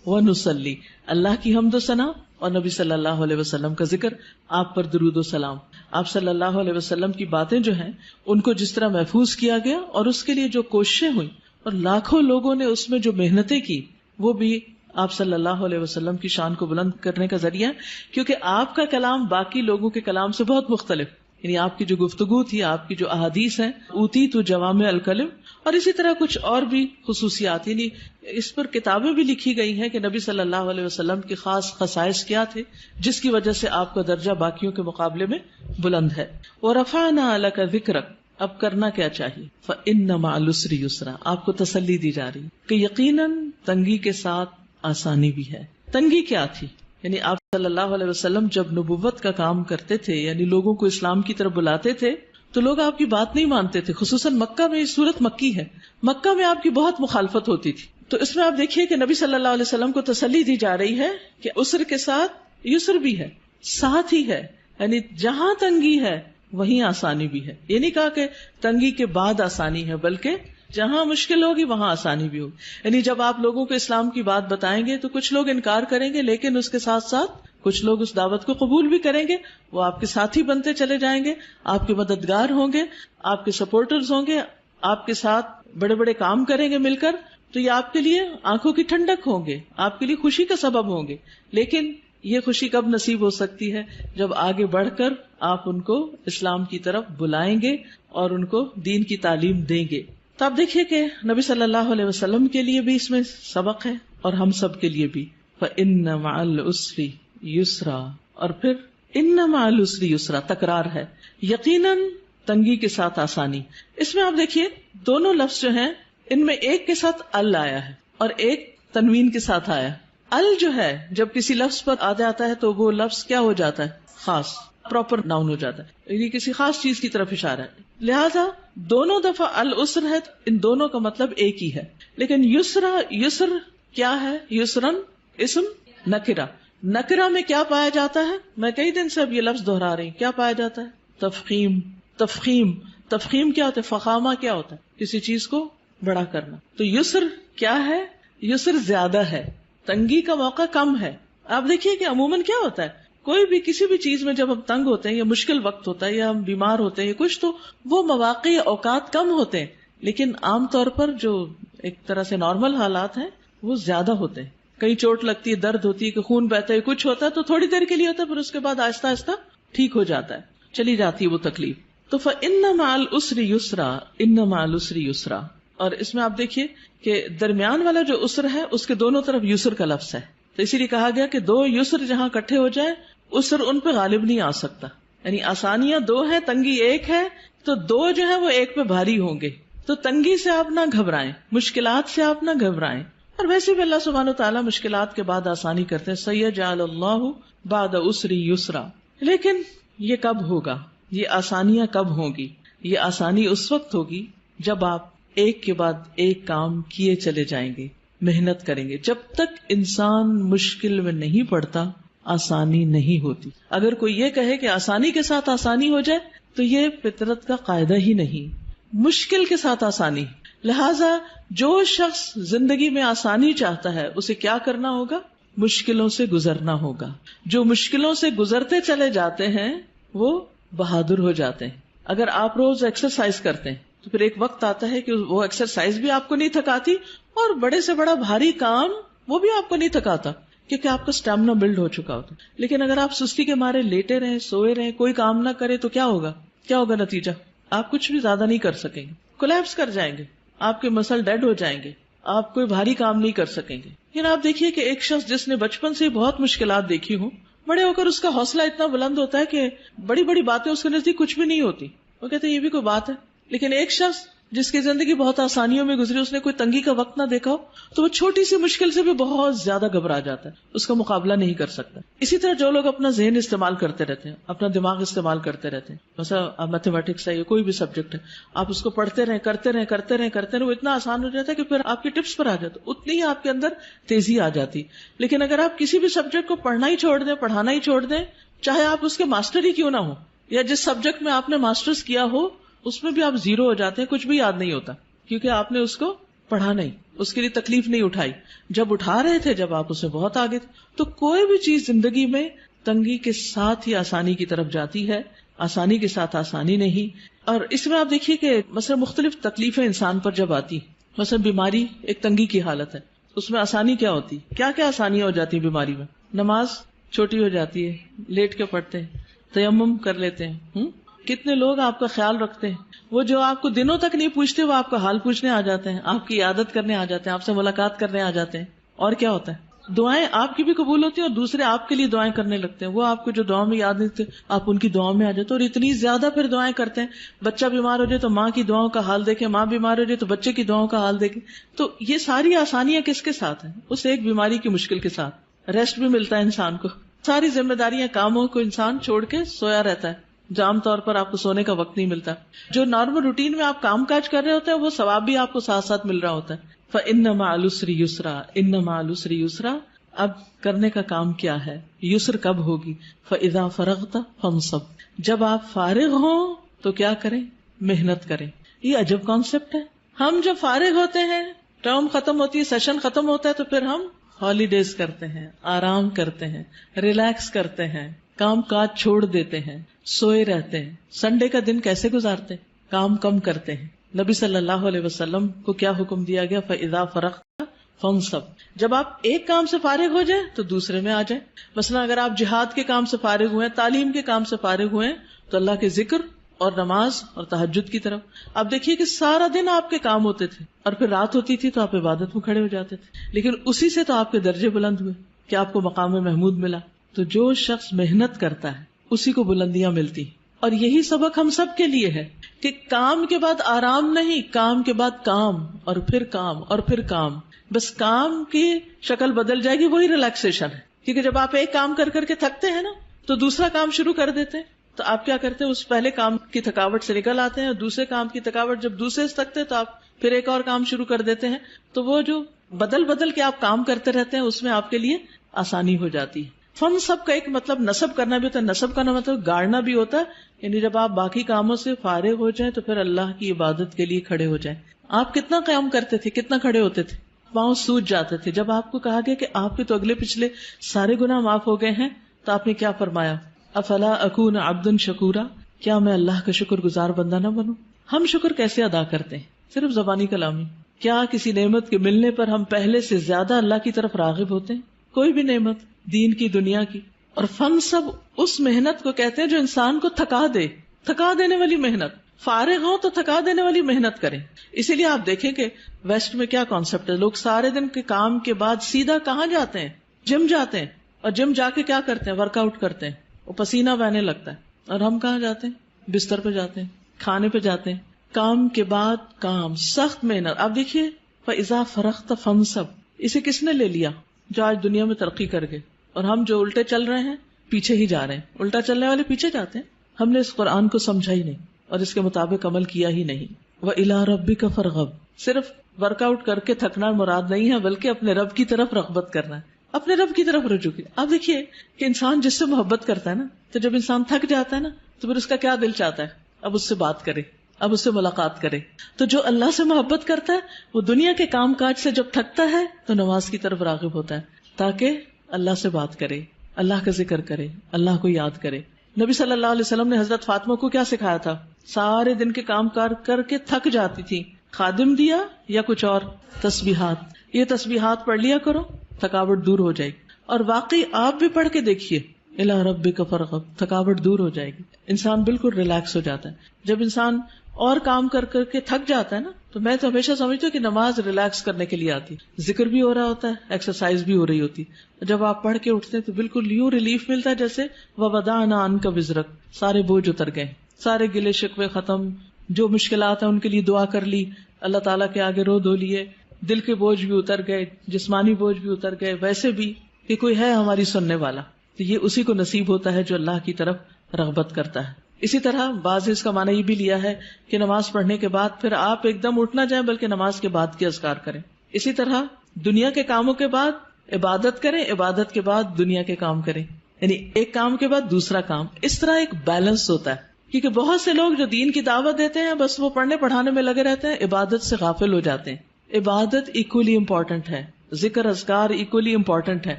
ونصلی، اللہ کی حمد و ثنا اور نبی صلی اللہ علیہ وسلم کا ذکر، آپ پر درود و سلام. آپ صلی اللہ علیہ وسلم کی باتیں جو ہیں ان کو جس طرح محفوظ کیا گیا اور اس کے لیے جو کوششیں ہوئی اور لاکھوں لوگوں نے اس میں جو محنتیں کی، وہ بھی آپ صلی اللہ علیہ وسلم کی شان کو بلند کرنے کا ذریعہ ہے. کیونکہ آپ کا کلام باقی لوگوں کے کلام سے بہت مختلف، یعنی آپ کی جو گفتگو تھی، آپ کی جو احادیث ہیں، اوتی تو جوامع الکلم، اور اسی طرح کچھ اور بھی خصوصیات، یعنی اس پر کتابیں بھی لکھی گئی ہیں کہ نبی صلی اللہ علیہ وسلم کے خاص خصائص کیا تھے جس کی وجہ سے آپ کا درجہ باقیوں کے مقابلے میں بلند ہے. وَرَفَعْنَا لَكَ ذِكْرَكَ، اب کرنا کیا چاہیے؟ فَإِنَّ مَعَ الْعُسْرِ يُسْرًا، آپ کو تسلی دی جا رہی کہ یقیناً تنگی کے ساتھ آسانی بھی ہے. تنگی کیا تھی؟ یعنی آپ صلی اللہ علیہ وسلم جب نبوت کا کام کرتے تھے، یعنی لوگوں کو اسلام کی طرف بلاتے تھے، تو لوگ آپ کی بات نہیں مانتے تھے. خصوصاً مکہ میں، یہ سورت مکی ہے، مکہ میں آپ کی بہت مخالفت ہوتی تھی. تو اس میں آپ دیکھیے کہ نبی صلی اللہ علیہ وسلم کو تسلی دی جا رہی ہے کہ عسر کے ساتھ یسر بھی ہے، ساتھ ہی ہے. یعنی جہاں تنگی ہے وہیں آسانی بھی ہے. یہ نہیں کہا کہ تنگی کے بعد آسانی ہے، بلکہ جہاں مشکل ہوگی وہاں آسانی بھی ہوگی. یعنی جب آپ لوگوں کو اسلام کی بات بتائیں گے تو کچھ لوگ انکار کریں گے، لیکن اس کے ساتھ ساتھ کچھ لوگ اس دعوت کو قبول بھی کریں گے. وہ آپ کے ساتھی بنتے چلے جائیں گے، آپ کے مددگار ہوں گے، آپ کے سپورٹرز ہوں گے، آپ کے ساتھ بڑے بڑے کام کریں گے مل کر. تو یہ آپ کے لیے آنکھوں کی ٹھنڈک ہوں گے، آپ کے لیے خوشی کا سبب ہوں گے. لیکن یہ خوشی کب نصیب ہو سکتی ہے؟ جب آگے بڑھ کر آپ ان کو اسلام کی طرف بلائیں گے اور ان کو دین کی تعلیم دیں گے. تو آپ دیکھیے کہ نبی صلی اللہ علیہ وسلم کے لیے بھی اس میں سبق ہے اور ہم سب کے لیے بھی. فَإِنَّ مَعَ الْعُسْرِ یسرا، اور پھر ان مع العسر یسرا، تکرار ہے، یقیناً تنگی کے ساتھ آسانی. اس میں آپ دیکھیے دونوں لفظ جو ہیں ان میں ایک کے ساتھ ال آیا ہے اور ایک تنوین کے ساتھ آیا. ال جو ہے جب کسی لفظ پر آ جاتا ہے تو وہ لفظ کیا ہو جاتا ہے؟ خاص، پراپر ناؤن ہو جاتا ہے، یعنی کسی خاص چیز کی طرف اشارہ ہے. لہذا دونوں دفعہ العسر ہے، ان دونوں کا مطلب ایک ہی ہے. لیکن یسرا، یسر کیا ہے؟ یسرن اسم نکرہ، نکرہ میں کیا پایا جاتا ہے؟ میں کئی دن سے اب یہ لفظ دہرا رہی ہوں. کیا پایا جاتا ہے؟ تفخیم. تفخیم، تفخیم کیا ہوتا ہے؟ فخامہ کیا ہوتا ہے؟ کسی چیز کو بڑا کرنا. تو یسر کیا ہے؟ یسر زیادہ ہے، تنگی کا موقع کم ہے. آپ دیکھیے کہ عموماً کیا ہوتا ہے، کوئی بھی کسی بھی چیز میں جب ہم تنگ ہوتے ہیں یا مشکل وقت ہوتا ہے یا ہم بیمار ہوتے ہیں یا کچھ، تو وہ مواقع یا اوقات کم ہوتے ہیں، لیکن عام طور پر جو ایک طرح سے نارمل حالات ہیں وہ زیادہ ہوتے ہیں. کہیں چوٹ لگتی ہے، درد ہوتی ہے، کہ خون بہتا ہے، کچھ ہوتا ہے تو تھوڑی دیر کے لیے ہوتا ہے، پھر اس کے بعد آہستہ آہستہ ٹھیک ہو جاتا ہے، چلی جاتی ہے وہ تکلیف. تو فَإِنَّ مَعَ الْعُسْرِ يُسْرًا، إِنَّ مَعَ الْعُسْرِ يُسْرًا. اور اس میں آپ دیکھیے کہ درمیان والا جو عسر ہے اس کے دونوں طرف یسر کا لفظ ہے. تو اسی لیے کہا گیا کہ دو یسر جہاں اکٹھے ہو جائیں اسر ان پہ غالب نہیں آ سکتا. یعنی آسانیاں دو ہیں، تنگی ایک ہے، تو دو جو ہے وہ ایک پہ بھاری ہوں گے. تو تنگی سے آپ نہ گھبرائیں، مشکلات سے آپ نہ گھبرائیں. اور ویسے بھی اللہ سبحانہ وتعالیٰ مشکلات کے بعد آسانی کرتے ہیں. سیجعل اللہ بعد عسر یسرا. لیکن یہ کب ہوگا؟ یہ آسانیاں کب ہوں گی؟ یہ آسانی اس وقت ہوگی جب آپ ایک کے بعد ایک کام کیے چلے جائیں گے، محنت کریں گے. جب تک انسان مشکل میں نہیں پڑتا آسانی نہیں ہوتی. اگر کوئی یہ کہے کہ آسانی کے ساتھ آسانی ہو جائے تو یہ فطرت کا قاعدہ ہی نہیں. مشکل کے ساتھ آسانی. لہذا جو شخص زندگی میں آسانی چاہتا ہے اسے کیا کرنا ہوگا؟ مشکلوں سے گزرنا ہوگا. جو مشکلوں سے گزرتے چلے جاتے ہیں وہ بہادر ہو جاتے ہیں. اگر آپ روز ایکسرسائز کرتے ہیں تو پھر ایک وقت آتا ہے کہ وہ ایکسرسائز بھی آپ کو نہیں تھکاتی اور بڑے سے بڑا بھاری کام وہ بھی آپ کو نہیں تھکاتا کیونکہ آپ کا اسٹیمنا بلڈ ہو چکا ہوتا. لیکن اگر آپ سستی کے مارے لیٹے رہیں، سوئے رہیں، کوئی کام نہ کرے تو کیا ہوگا؟ کیا ہوگا نتیجہ؟ آپ کچھ بھی زیادہ نہیں کر سکیں گے، کولیپس کر جائیں گے، آپ کے مسل ڈیڈ ہو جائیں گے، آپ کوئی بھاری کام نہیں کر سکیں گے. لیکن آپ دیکھیے کہ ایک شخص جس نے بچپن سے بہت مشکلات دیکھی ہوں، بڑے ہو کر اس کا حوصلہ اتنا بلند ہوتا ہے کہ بڑی بڑی باتیں اس کے نزدیک کچھ بھی نہیں ہوتی. وہ کہتے ہیں یہ بھی کوئی بات ہے. لیکن ایک شخص جس کی زندگی بہت آسانیوں میں گزری، اس نے کوئی تنگی کا وقت نہ دیکھا ہو، تو وہ چھوٹی سی مشکل سے بھی بہت زیادہ گھبرا جاتا ہے، اس کا مقابلہ نہیں کر سکتا. اسی طرح جو لوگ اپنا ذہن استعمال کرتے رہتے ہیں، اپنا دماغ استعمال کرتے رہتے ہیں، مثلا میتھمیٹکس ہے یا کوئی بھی سبجیکٹ ہے، آپ اس کو پڑھتے رہیں کرتے رہیں وہ اتنا آسان ہو جاتا ہے کہ پھر آپ کی ٹپس پر آ جاتا، اتنی ہی آپ کے اندر تیزی آ جاتی. لیکن اگر آپ کسی بھی سبجیکٹ کو پڑھنا ہی چھوڑ دیں، پڑھانا ہی چھوڑ دیں، چاہے آپ اس کے ماسٹر ہی کیوں نہ ہو، یا جس سبجیکٹ میں آپ نے ماسٹرز کیا ہو اس میں بھی آپ زیرو ہو جاتے ہیں، کچھ بھی یاد نہیں ہوتا کیونکہ آپ نے اس کو پڑھا نہیں، اس کے لیے تکلیف نہیں اٹھائی. جب اٹھا رہے تھے، جب آپ اسے بہت آگے تھے. تو کوئی بھی چیز زندگی میں تنگی کے ساتھ ہی آسانی کی طرف جاتی ہے، آسانی کے ساتھ آسانی نہیں. اور اس میں آپ دیکھیے کہ مثلا مختلف تکلیفیں انسان پر جب آتی، مثلا بیماری ایک تنگی کی حالت ہے، اس میں آسانی کیا ہوتی؟ کیا کیا آسانیاں ہو جاتی بیماری میں؟ نماز چھوٹی ہو جاتی ہے، لیٹ کے پڑھتے ہیں، تیمم کر لیتے ہیں. کتنے لوگ آپ کا خیال رکھتے ہیں، وہ جو آپ کو دنوں تک نہیں پوچھتے وہ آپ کا حال پوچھنے آ جاتے ہیں، آپ کی عیادت کرنے آ جاتے ہیں، آپ سے ملاقات کرنے آ جاتے ہیں. اور کیا ہوتا ہے؟ دعائیں آپ کی بھی قبول ہوتی ہیں اور دوسرے آپ کے لیے دعائیں کرنے لگتے ہیں. وہ آپ کو جو دعا میں یاد نہیں تھے آپ ان کی دعاؤں میں آ جاتے ہیں اور اتنی زیادہ پھر دعائیں کرتے ہیں. بچہ بیمار ہو جائے تو ماں کی دعاؤں کا حال دیکھیں، ماں بیمار ہو جائے تو بچے کی دعاؤں کا حال دیکھیں. تو یہ ساری آسانیاں کس کے ساتھ ہیں؟ اس ایک بیماری کی مشکل کے ساتھ. ریسٹ بھی ملتا ہے انسان کو، ساری ذمہ داریاں کاموں کو انسان چھوڑ کے سویا رہتا ہے. عام طور پر آپ کو سونے کا وقت نہیں ملتا. جو نارمل روٹین میں آپ کام کاج کر رہے ہوتے ہیں وہ ثواب بھی آپ کو ساتھ ساتھ مل رہا ہوتا ہے. فَإِنَّ مَعَ الْعُسْرِ يُسْرًا، إِنَّ مَعَ الْعُسْرِ يُسْرًا. اب کرنے کا کام کیا ہے؟ یسر کب ہوگی؟ فَإِذَا فَرَغْتَ فَانْصَبْ. جب آپ فارغ ہوں تو کیا کریں؟ محنت کریں. یہ عجب کانسیپٹ ہے. ہم جب فارغ ہوتے ہیں، ٹرم ختم ہوتی ہے، سیشن ختم ہوتا ہے، تو پھر ہم ہالیڈیز کرتے ہیں، آرام کرتے ہیں، ریلیکس کرتے ہیں، کام کاج چھوڑ دیتے ہیں، سوئے رہتے ہیں. سنڈے کا دن کیسے گزارتے ہیں؟ کام کم کرتے ہیں. نبی صلی اللہ علیہ وسلم کو کیا حکم دیا گیا؟ فَإِذَا فَرَغْتَ فَانْصَبْ. جب آپ ایک کام سے فارغ ہو جائیں تو دوسرے میں آ جائیں. مثلا اگر آپ جہاد کے کام سے فارغ ہوئے، تعلیم کے کام سے فارغ ہوئے تو اللہ کے ذکر اور نماز اور تہجد کی طرف. آپ دیکھیے کہ سارا دن آپ کے کام ہوتے تھے اور پھر رات ہوتی تھی تو آپ عبادت میں کھڑے ہو جاتے تھے، لیکن اسی سے تو آپ کے درجے بلند ہوئے کہ آپ کو مقام محمود ملا. تو جو شخص محنت کرتا ہے اسی کو بلندیاں ملتی. اور یہی سبق ہم سب کے لیے ہے کہ کام کے بعد آرام نہیں، کام کے بعد کام اور پھر کام اور پھر کام. بس کام کی شکل بدل جائے گی، وہی ریلیکسیشن ہے. کیونکہ جب آپ ایک کام کر کر کے تھکتے ہیں نا تو دوسرا کام شروع کر دیتے ہیں، تو آپ کیا کرتے ہیں؟ اس پہلے کام کی تھکاوٹ سے نکل آتے ہیں اور دوسرے کام کی تھکاوٹ جب دوسرے سے تھکتے تو آپ پھر ایک اور کام شروع کر دیتے ہیں. تو وہ جو بدل بدل کے آپ کام کرتے رہتے ہیں اس میں آپ کے لیے آسانی ہو جاتی ہے. فن سب کا ایک مطلب نصب کرنا بھی ہوتا ہے، نصب کا مطلب گاڑنا بھی ہوتا ہے. یعنی جب آپ باقی کاموں سے فارغ ہو جائیں تو پھر اللہ کی عبادت کے لیے کھڑے ہو جائیں. آپ کتنا قیام کرتے تھے، کتنا کھڑے ہوتے تھے، پاؤں سوج جاتے تھے. جب آپ کو کہا گیا کہ آپ کے تو اگلے پچھلے سارے گناہ معاف ہو گئے ہیں تو آپ نے کیا فرمایا؟ افلا اکون عبدا شکورا، کیا میں اللہ کا شکر گزار بندہ نہ بنوں؟ ہم شکر کیسے ادا کرتے ہیں؟ صرف زبانی کلامی. کیا کسی نعمت کے ملنے پر ہم پہلے سے زیادہ اللہ کی طرف راغب ہوتے ہیں؟ کوئی بھی نعمت، دین کی، دنیا کی. اور فن سب اس محنت کو کہتے ہیں جو انسان کو تھکا دے، تھکا دینے والی محنت. فارغ ہوں تو تھکا دینے والی محنت کریں. اسی لیے آپ دیکھیں کہ ویسٹ میں کیا کانسیپٹ ہے، لوگ سارے دن کے کام کے بعد سیدھا کہاں جاتے ہیں؟ جم جاتے ہیں اور جم جا کے کیا کرتے ہیں؟ ورک آؤٹ کرتے ہیں، وہ پسینہ بہنے لگتا ہے، اور ہم کہاں جاتے ہیں؟ بستر پہ جاتے ہیں، کھانے پہ جاتے ہیں، کام کے بعد کام، سخت محنت. اب دیکھیے فَإِذَا فَرَغْتَ فَانْصَبْ، اسے کس نے لے لیا؟ جو آج دنیا میں ترقی کر گئے، اور ہم جو الٹے چل رہے ہیں پیچھے ہی جا رہے ہیں. الٹا چلنے والے پیچھے جاتے ہیں. ہم نے اس قرآن کو سمجھا ہی نہیں اور اس کے مطابق عمل کیا ہی نہیں. وَإِلَىٰ رَبِّكَ فَارْغَب، صرف ورک آؤٹ کر کے تھکنا مراد نہیں ہے، بلکہ اپنے رب کی طرف رغبت کرنا ہے، اپنے رب کی طرف رجوع کی. اب دیکھیے کہ انسان جس سے محبت کرتا ہے نا، تو جب انسان تھک جاتا ہے نا، تو پھر اس کا کیا دل چاہتا ہے؟ اب اس سے بات کرے، اب اس سے ملاقات کرے. تو جو اللہ سے محبت کرتا ہے وہ دنیا کے کام کاج سے جب تھکتا ہے تو نماز کی طرف راغب ہوتا ہے، تاکہ اللہ سے بات کرے، اللہ کا ذکر کرے، اللہ کو یاد کرے. نبی صلی اللہ علیہ وسلم نے حضرت فاطمہ کو کیا سکھایا تھا؟ سارے دن کے کام کار کر کے تھک جاتی تھی، خادم دیا یا کچھ اور؟ تسبیحات. یہ تسبیحات پڑھ لیا کرو، تھکاوٹ دور ہو جائے گی. اور واقعی آپ بھی پڑھ کے دیکھیے، اِلیٰ ربک فارغب، تھکاوٹ دور ہو جائے گی، انسان بالکل ریلیکس ہو جاتا ہے. جب انسان اور کام کر کر کے تھک جاتا ہے نا، تو میں تو ہمیشہ سمجھتی ہوں کہ نماز ریلیکس کرنے کے لیے آتی، ذکر بھی ہو رہا ہوتا ہے، ایکسرسائز بھی ہو رہی ہوتی. جب آپ پڑھ کے اٹھتے ہیں تو بالکل یوں ریلیف ملتا ہے جیسے وَوَضَعْنَا عَنْكَ وِزْرَكَ، سارے بوجھ اتر گئے، سارے گلے شکوے ختم، جو مشکلات ہیں ان کے لیے دعا کر لی، اللہ تعالیٰ کے آگے رو دھو لیے، دل کے بوجھ بھی اتر گئے، جسمانی بوجھ بھی اتر گئے. ویسے بھی کہ کوئی ہے ہماری سننے والا، تو یہ اسی کو نصیب ہوتا ہے جو اللہ کی طرف رغبت کرتا ہے. اسی طرح بعض اس کا معنی یہ بھی لیا ہے کہ نماز پڑھنے کے بعد پھر آپ ایک دم اٹھ نہ جائیں، بلکہ نماز کے بعد کے اذکار کریں. اسی طرح دنیا کے کاموں کے بعد عبادت کریں، عبادت کے بعد دنیا کے کام کریں، یعنی ایک کام کے بعد دوسرا کام. اس طرح ایک بیلنس ہوتا ہے، کیونکہ بہت سے لوگ جو دین کی دعوت دیتے ہیں بس وہ پڑھنے پڑھانے میں لگے رہتے ہیں، عبادت سے غافل ہو جاتے ہیں. عبادت ایکولی امپورٹنٹ ہے، ذکر اذکار ایکولی امپورٹنٹ ہے.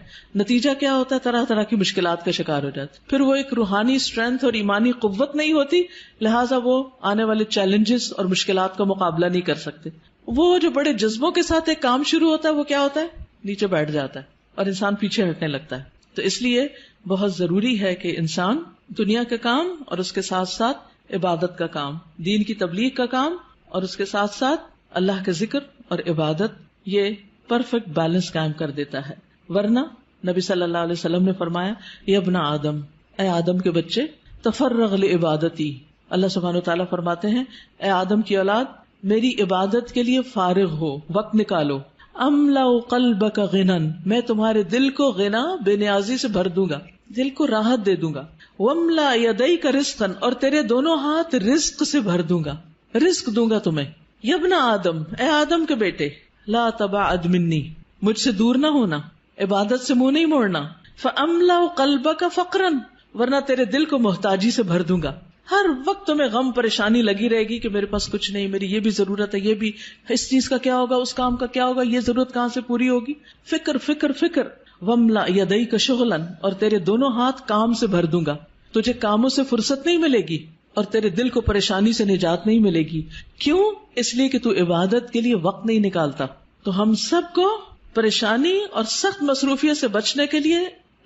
نتیجہ کیا ہوتا ہے؟ طرح طرح کی مشکلات کا شکار ہو جاتے، پھر وہ ایک روحانی اسٹرینتھ اور ایمانی قوت نہیں ہوتی، لہٰذا وہ آنے والے چیلنجز اور مشکلات کا مقابلہ نہیں کر سکتے. وہ جو بڑے جذبوں کے ساتھ ایک کام شروع ہوتا ہے وہ کیا ہوتا ہے؟ نیچے بیٹھ جاتا ہے اور انسان پیچھے ہٹنے لگتا ہے. تو اس لیے بہت ضروری ہے کہ انسان دنیا کا کام اور اس کے ساتھ ساتھ عبادت کا کام، دین کی تبلیغ کا کام اور اس کے ساتھ ساتھ اللہ کا ذکر اور عبادت، یہ پرفیکٹ بیلنس قائم کر دیتا ہے. ورنہ نبی صلی اللہ علیہ وسلم نے فرمایا، یا ابن آدم، اے آدم کے بچے، تفرغ لعبادتی، اللہ سبحانہ وتعالیٰ فرماتے ہیں اے آدم کی اولاد، میری عبادت کے لیے فارغ ہو، وقت نکالو. املا قلبک غنا، میں تمہارے دل کو غنا، بے نیازی سے بھر دوں گا، دل کو راحت دے دوں گا. واملا یدیک رزقا، اور تیرے دونوں ہاتھ رزق سے بھر دوں گا، رزق دوں گا تمہیں. یا ابن آدم، اے آدم کے بیٹے، لا تبعد منی، مجھ سے دور نہ ہونا، عبادت سے منہ نہیں موڑنا. فاملا قلبک فقرا، ورنہ تیرے دل کو محتاجی سے بھر دوں گا. ہر وقت تمہیں غم پریشانی لگی رہے گی کہ میرے پاس کچھ نہیں، میری یہ بھی ضرورت ہے، یہ بھی، اس چیز کا کیا ہوگا، اس کام کا کیا ہوگا، یہ ضرورت کہاں سے پوری ہوگی. فکر فکر فکر. واملا یدیک شغلا، اور تیرے دونوں ہاتھ کام سے بھر دوں گا، تجھے کاموں سے فرصت نہیں ملے گی اور تیرے دل کو پریشانی سے نجات نہیں ملے گی. کیوں؟ اس لیے کہ تو عبادت کے لیے وقت نہیں نکالتا. تو ہم سب کو پریشانی اور سخت مصروفیت سے بچنے کے لیے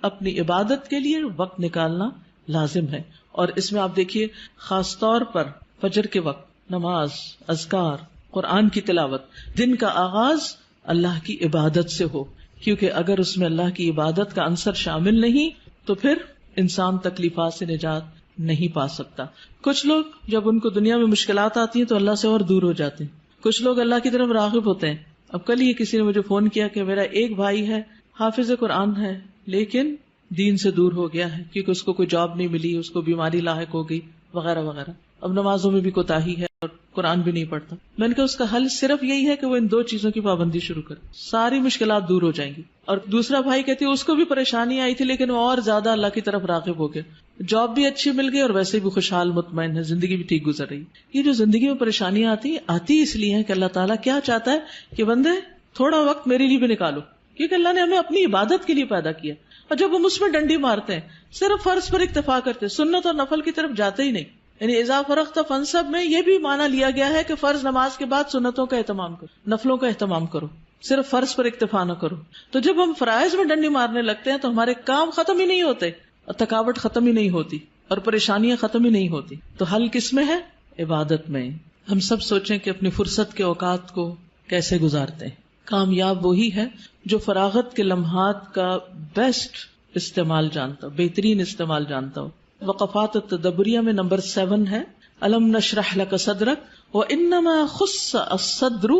اپنی عبادت کے لیے وقت نکالنا لازم ہے. اور اس میں آپ دیکھیے خاص طور پر فجر کے وقت نماز، اذکار، قرآن کی تلاوت، دن کا آغاز اللہ کی عبادت سے ہو، کیونکہ اگر اس میں اللہ کی عبادت کا عنصر شامل نہیں تو پھر انسان تکلیفات سے نجات نہیں پا سکتا. کچھ لوگ جب ان کو دنیا میں مشکلات آتی ہیں تو اللہ سے اور دور ہو جاتے ہیں، کچھ لوگ اللہ کی طرف راغب ہوتے ہیں. اب کل ہی کسی نے مجھے فون کیا کہ میرا ایک بھائی ہے، حافظ قرآن ہے، لیکن دین سے دور ہو گیا ہے کیونکہ اس کو کوئی جاب نہیں ملی، اس کو بیماری لاحق ہو گئی وغیرہ وغیرہ. اب نمازوں میں بھی کوتاہی ہے اور قرآن بھی نہیں پڑھتا. میں نے کہا اس کا حل صرف یہی ہے کہ وہ ان دو چیزوں کی پابندی شروع کرے، ساری مشکلات دور ہو جائیں گی. اور دوسرا بھائی کہتی ہے اس کو بھی پریشانی آئی تھی لیکن وہ اور زیادہ اللہ کی طرف راغب ہو گیا، جاب بھی اچھی مل گئی اور ویسے بھی خوشحال مطمئن ہے، زندگی بھی ٹھیک گزر رہی. یہ جو زندگی میں پریشانی آتی اس لیے ہے کہ اللہ تعالیٰ کیا چاہتا ہے کہ بندے تھوڑا وقت میرے لیے بھی نکالو، کیونکہ اللہ نے ہمیں اپنی عبادت کے لیے پیدا کیا. اور جب ہم اس میں ڈنڈی مارتے ہیں، صرف فرض پر اکتفا کرتے، سنت اور نفل کی طرف جاتے ہی نہیں. یعنی اذا فرغت فانصب میں یہ بھی معنی لیا گیا ہے کہ فرض نماز کے بعد سنتوں کا اہتمام کرو، نفلوں کا اہتمام کرو، صرف فرض پر اکتفا نہ کرو. تو جب ہم فرائض میں ڈنڈی مارنے لگتے ہیں تو ہمارے کام ختم ہی نہیں ہوتے اور تھکاوٹ ختم ہی نہیں ہوتی اور پریشانیاں ختم ہی نہیں ہوتی. تو حل کس میں ہے؟ عبادت میں. ہم سب سوچیں کہ اپنی فرصت کے اوقات کو کیسے گزارتے ہیں. کامیاب وہی ہے جو فراغت کے لمحات کا بیسٹ استعمال جانتا ہو، بہترین استعمال جانتا ہو. وقفات التدبریہ میں نمبر 7 ہے الم نشرح لک صدرک وانما خص الصدر.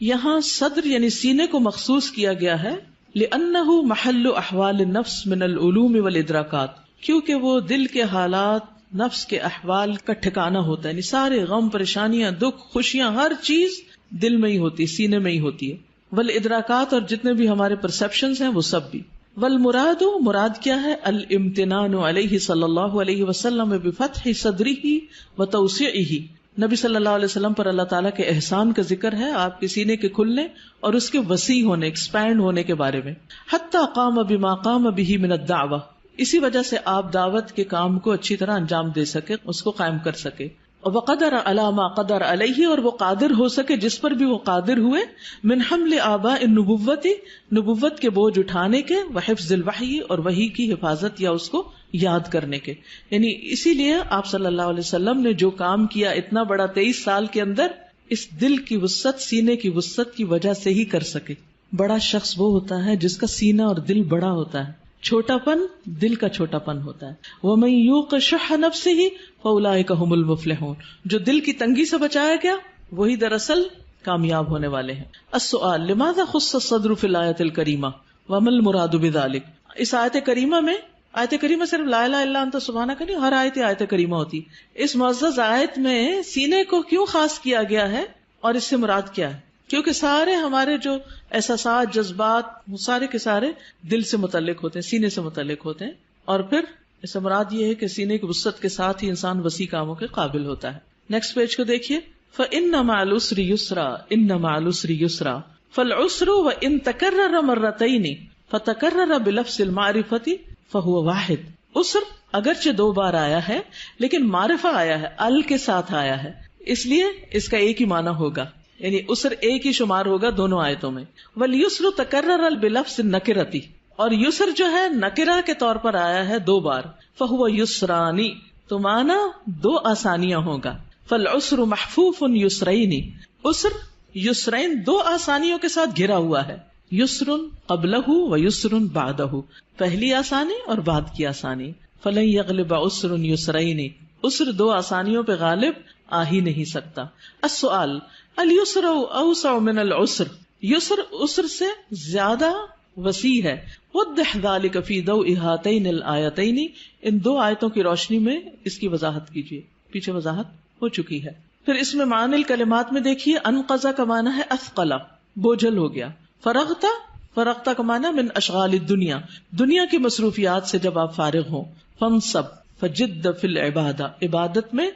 یہاں صدر یعنی سینے کو مخصوص کیا گیا ہے لأنہ محل احوال النفس من العلوم والادراکات، کیونکہ وہ دل کے حالات، نفس کے احوال کا ٹھکانہ ہوتا ہے. یعنی سارے غم، پریشانیاں، دکھ، خوشیاں، ہر چیز دل میں ہی ہوتی ہے، سینے میں ہی ہوتی ہے. والادراکات، اور جتنے بھی ہمارے پرسپشنز ہیں وہ سب بھی. والمراد، مراد کیا ہے؟ الامتنان علیہ صلی اللہ علیہ وسلم بفتح صدرہ وتوسیعہ. نبی صلی اللہ علیہ وسلم پر اللہ تعالیٰ کے احسان کا ذکر ہے، آپ کے سینے کے کھلنے اور اس کے وسیع ہونے، ایکسپینڈ ہونے کے بارے میں. حتی قام بما قام بہ من الدعوہ، اسی وجہ سے آپ دعوت کے کام کو اچھی طرح انجام دے سکے، اس کو قائم کر سکے. وقدر علی ما قدر علیہ، اور وہ قادر ہو سکے جس پر بھی وہ قادر ہوئے. من حمل آباء النبوۃ، نبوت کے بوجھ اٹھانے کے، وحفظ الوحی، اور وحی کی حفاظت یا اس کو یاد کرنے کے. یعنی اسی لیے آپ صلی اللہ علیہ وسلم نے جو کام کیا اتنا بڑا 23 سال کے اندر، اس دل کی وسعت، سینے کی وسعت کی وجہ سے ہی کر سکے. بڑا شخص وہ ہوتا ہے جس کا سینہ اور دل بڑا ہوتا ہے، چھوٹا پن دل کا چھوٹا پن ہوتا ہے. وَمَن يُوقَ شُحَّ نَفْسِهِ فَأُولَٰئِكَ هُمُ الْمُفْلِحُونَ. جو دل کی تنگی سے بچایا گیا وہی دراصل کامیاب ہونے والے ہیں. السؤال لماذا خص الصدر فی الآیۃ الکریمہ وما المراد بذلک. اس آیت کریمہ میں، آیت کریمہ صرف لا الہ الا انت سبحانک نہیں، ہر آیت کریمہ ہوتی. اس معزز آیت میں سینے کو کیوں خاص کیا گیا ہے اور اس سے مراد کیا ہے؟ کیونکہ سارے ہمارے جو احساسات، جذبات، وہ سارے کے سارے دل سے متعلق ہوتے ہیں، سینے سے متعلق ہوتے ہیں. اور پھر اس سے مراد یہ ہے کہ سینے کی وسعت کے ساتھ ہی انسان وسیع کاموں کے قابل ہوتا ہے. نیکسٹ پیج کو دیکھیے. فَإِنَّ مَعَ الْعُسْرِ يُسْرًا إِنَّ مَعَ الْعُسْرِ يُسْرًا فَالْعُسْرُ وَإِن تَكَرَّرَ مَرَّتَيْنِ فَتَكَرَّرَ بِلَفْظِ الْمَعْرِفَةِ فَهُوَ واحد. عسر اگرچہ 2 بار آیا ہے لیکن معرفہ آیا ہے، ال کے ساتھ آیا ہے، اس لیے اس کا ایک ہی معنی ہوگا، یعنی عسر ایک ہی شمار ہوگا دونوں آیتوں میں. وَالْيُسْرُ تَكَرَّرَ بِلَفْظِ النَّكِرَةِ، اور یسر جو ہے نکرہ کے طور پر آیا ہے 2 بار. فَهُوَ يُسْرَانِ، تو معنی 2 آسانیاں ہوگا. فَالْعُسْرُ مَحْفُوفٌ يُسْرَيْنِ، عسر یسرین 2 آسانیوں کے ساتھ گھرا ہوا ہے. یسرٌ قبلہ و یسرٌ بعدہ، پہلی آسانی اور بعد کی آسانی. فلن یغلب عسر یسرین، عسر 2 آسانیوں پہ غالب آ ہی نہیں سکتا. السؤال الیسر اوسع من العسر، یسر عسر سے زیادہ وسیع ہے. وضح ذلک فی ضوء ہاتین الآیتین، ان 2 آیتوں کی روشنی میں اس کی وضاحت کیجیے، پیچھے وضاحت ہو چکی ہے. پھر اس میں معنی الکلمات میں دیکھیے. انقضا کا معنی ہے اثقلا، بوجھل ہو گیا. فرغتا کا معنی من اشغال الدنیا، دنیا کی مصروفیات سے جب آپ فارغ ہوں. فانصب فجد فی العبادہ، عبادت میں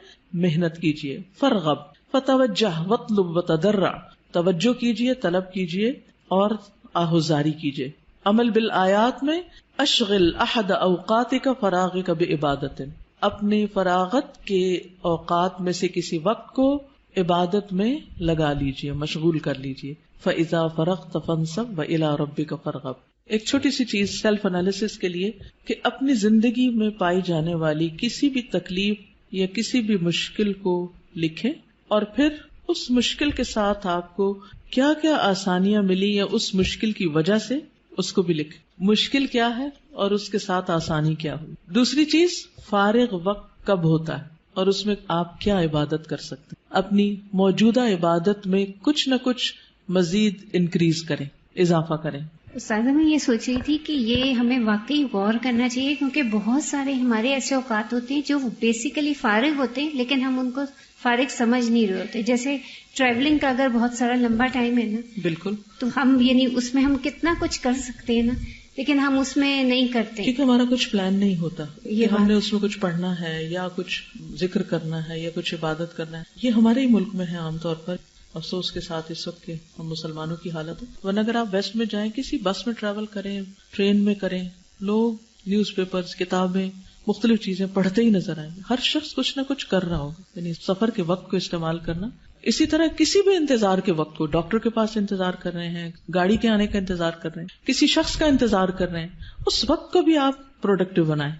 محنت کیجیے. فرغب فتوجہ واطلب وتضرع، توجہ کیجیے، طلب کیجیے اور آہوزاری کیجیے. عمل بالآیات میں اشغل احد اوقاتک فراغک بعبادت، اپنی فراغت کے اوقات میں سے کسی وقت کو عبادت میں لگا لیجیے، مشغول کر لیجیے. فَإِذَا فَرَغْتَ فَانْصَبْ وَإِلَىٰ رَبِّكَ فَارْغَب. ایک چھوٹی سی چیز سیلف انالیسس کے لیے کہ اپنی زندگی میں پائی جانے والی کسی بھی تکلیف یا کسی بھی مشکل کو لکھیں اور پھر اس مشکل کے ساتھ آپ کو کیا کیا آسانیاں ملی یا اس مشکل کی وجہ سے اس کو بھی لکھیں. مشکل کیا ہے اور اس کے ساتھ آسانی کیا ہوئی. دوسری چیز، فارغ وقت کب ہوتا ہے اور اس میں آپ کیا عبادت کر سکتے ہیں. اپنی موجودہ عبادت میں کچھ نہ کچھ مزید انکریز کریں، اضافہ کریں. استاذہ میں یہ سوچ رہی تھی کہ یہ ہمیں واقعی غور کرنا چاہیے، کیونکہ بہت سارے ہمارے ایسے اوقات ہوتے ہیں جو بیسیکلی فارغ ہوتے ہیں لیکن ہم ان کو فارغ سمجھ نہیں رہے ہوتے. جیسے ٹریولنگ کا اگر بہت سارا لمبا ٹائم ہے نا، بالکل، تو ہم یعنی اس میں ہم کتنا کچھ کر سکتے ہیں نا، لیکن ہم اس میں نہیں کرتے کیونکہ ہمارا کچھ پلان نہیں ہوتا کہ ہم نے اس میں کچھ پڑھنا ہے یا کچھ ذکر کرنا ہے یا کچھ عبادت کرنا ہے. یہ ہمارے ہی ملک میں ہے عام طور پر. افسوس کے ساتھ اس وقت کے ہم مسلمانوں کی حالت ہے. ورنہ اگر آپ ویسٹ میں جائیں، کسی بس میں ٹریول کریں، ٹرین میں کریں، لوگ نیوز پیپرز، کتابیں، مختلف چیزیں پڑھتے ہی نظر آئیں گے. ہر شخص کچھ نہ کچھ کر رہا ہوگا. یعنی سفر کے وقت کو استعمال کرنا. اسی طرح کسی بھی انتظار کے وقت کو، ڈاکٹر کے پاس انتظار کر رہے ہیں، گاڑی کے آنے کا انتظار کر رہے ہیں، کسی شخص کا انتظار کر رہے ہیں، اس وقت کو بھی آپ پروڈکٹیو بنائیں.